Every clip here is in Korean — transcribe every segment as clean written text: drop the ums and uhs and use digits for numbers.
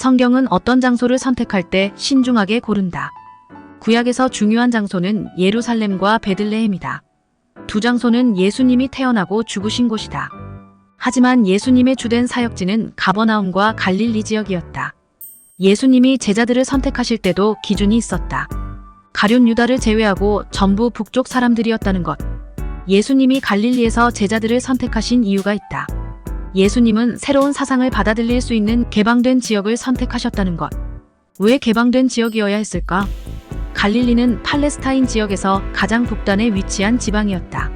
성경은 어떤 장소를 선택할 때 신중하게 고른다. 구약에서 중요한 장소는 예루살렘과 베들레헴이다. 두 장소는 예수님이 태어나고 죽으신 곳이다. 하지만 예수님의 주된 사역지는 가버나움과 갈릴리 지역이었다. 예수님이 제자들을 선택하실 때도 기준이 있었다. 가룟 유다를 제외하고 전부 북쪽 사람들이었다는 것. 예수님이 갈릴리에서 제자들을 선택하신 이유가 있다. 예수님은 새로운 사상을 받아들일 수 있는 개방된 지역을 선택하셨다는 것. 왜 개방된 지역이어야 했을까? 갈릴리는 팔레스타인 지역에서 가장 북단에 위치한 지방이었다.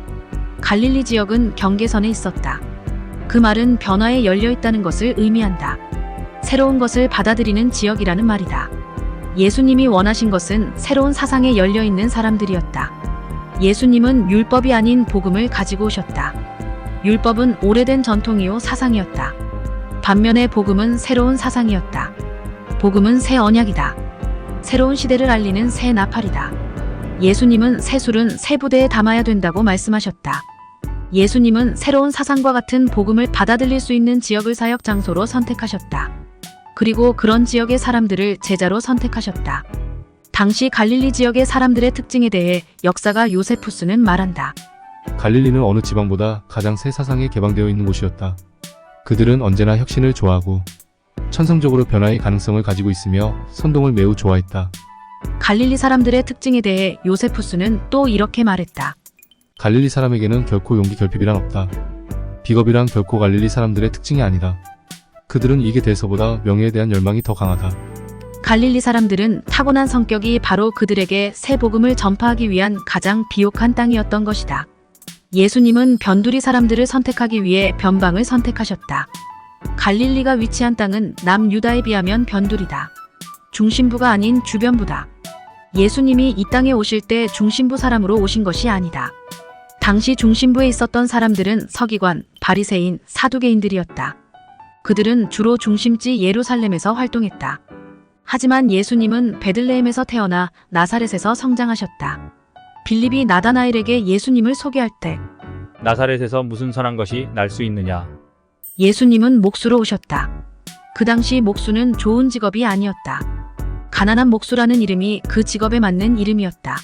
갈릴리 지역은 경계선에 있었다. 그 말은 변화에 열려 있다는 것을 의미한다. 새로운 것을 받아들이는 지역이라는 말이다. 예수님이 원하신 것은 새로운 사상에 열려 있는 사람들이었다. 예수님은 율법이 아닌 복음을 가지고 오셨다. 율법은 오래된 전통이요 사상이었다. 반면에 복음은 새로운 사상이었다. 복음은 새 언약이다. 새로운 시대를 알리는 새 나팔이다. 예수님은 새 술은 새 부대에 담아야 된다고 말씀하셨다. 예수님은 새로운 사상과 같은 복음을 받아들일 수 있는 지역을 사역 장소로 선택하셨다. 그리고 그런 지역의 사람들을 제자로 선택하셨다. 당시 갈릴리 지역의 사람들의 특징에 대해 역사가 요세푸스는 말한다. 갈릴리는 어느 지방보다 가장 새 사상에 개방되어 있는 곳이었다. 그들은 언제나 혁신을 좋아하고 천성적으로 변화의 가능성을 가지고 있으며 선동을 매우 좋아했다. 갈릴리 사람들의 특징에 대해 요세푸스는 또 이렇게 말했다. 갈릴리 사람에게는 결코 용기 결핍이란 없다. 비겁이란 결코 갈릴리 사람들의 특징이 아니다. 그들은 이익에 대해서보다 명예에 대한 열망이 더 강하다. 갈릴리 사람들은 타고난 성격이 바로 그들에게 새 복음을 전파하기 위한 가장 비옥한 땅이었던 것이다. 예수님은 변두리 사람들을 선택하기 위해 변방을 선택하셨다. 갈릴리가 위치한 땅은 남유다에 비하면 변두리다. 중심부가 아닌 주변부다. 예수님이 이 땅에 오실 때 중심부 사람으로 오신 것이 아니다. 당시 중심부에 있었던 사람들은 서기관, 바리새인, 사두개인들이었다. 그들은 주로 중심지 예루살렘에서 활동했다. 하지만 예수님은 베들레헴에서 태어나 나사렛에서 성장하셨다. 빌립이 나다나엘에게 예수님을 소개할 때 나사렛에서 무슨 선한 것이 날 수 있느냐? 예수님은 목수로 오셨다. 그 당시 목수는 좋은 직업이 아니었다. 가난한 목수라는 이름이 그 직업에 맞는 이름이었다.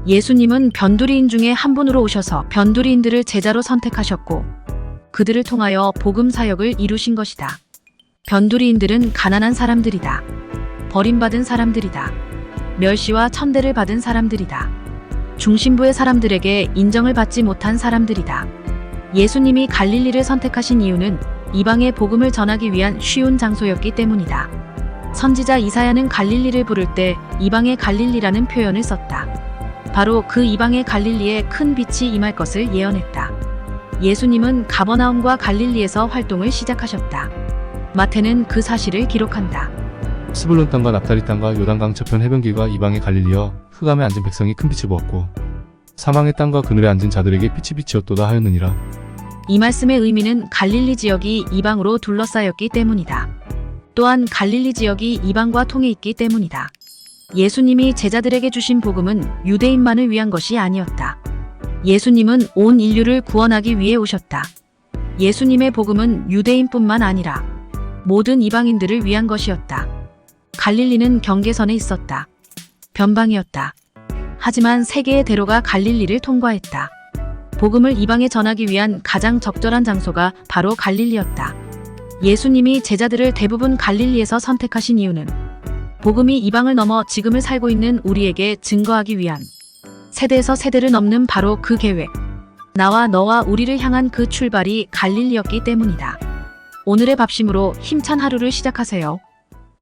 예수님은 변두리인 중에 한 분으로 오셔서 변두리인들을 제자로 선택하셨고 그들을 통하여 복음 사역을 이루신 것이다. 변두리인들은 가난한 사람들이다. 버림받은 사람들이다. 멸시와 천대를 받은 사람들이다. 중심부의 사람들에게 인정을 받지 못한 사람들이다. 예수님이 갈릴리를 선택하신 이유는 이방의 복음을 전하기 위한 쉬운 장소였기 때문이다. 선지자 이사야는 갈릴리를 부를 때 이방의 갈릴리라는 표현을 썼다. 바로 그 이방의 갈릴리에 큰 빛이 임할 것을 예언했다. 예수님은 가버나움과 갈릴리에서 활동을 시작하셨다. 마태는 그 사실을 기록한다. 스불론 땅과 납달리 땅과 요단강 저편 해변길과 이방의 갈릴리여 흑암에 앉은 백성이 큰 빛을 보았고 사망의 땅과 그늘에 앉은 자들에게 빛이 비치었도다 하였느니라. 이 말씀의 의미는 갈릴리 지역이 이방으로 둘러싸였기 때문이다. 또한 갈릴리 지역이 이방과 통해 있기 때문이다. 예수님이 제자들에게 주신 복음은 유대인만을 위한 것이 아니었다. 예수님은 온 인류를 구원하기 위해 오셨다. 예수님의 복음은 유대인뿐만 아니라 모든 이방인들을 위한 것이었다. 갈릴리는 경계선에 있었다. 변방이었다. 하지만 세계의 대로가 갈릴리를 통과했다. 복음을 이방에 전하기 위한 가장 적절한 장소가 바로 갈릴리였다. 예수님이 제자들을 대부분 갈릴리에서 선택하신 이유는 복음이 이방을 넘어 지금을 살고 있는 우리에게 증거하기 위한 세대에서 세대를 넘는 바로 그 계획, 나와 너와 우리를 향한 그 출발이 갈릴리였기 때문이다. 오늘의 밥심으로 힘찬 하루를 시작하세요.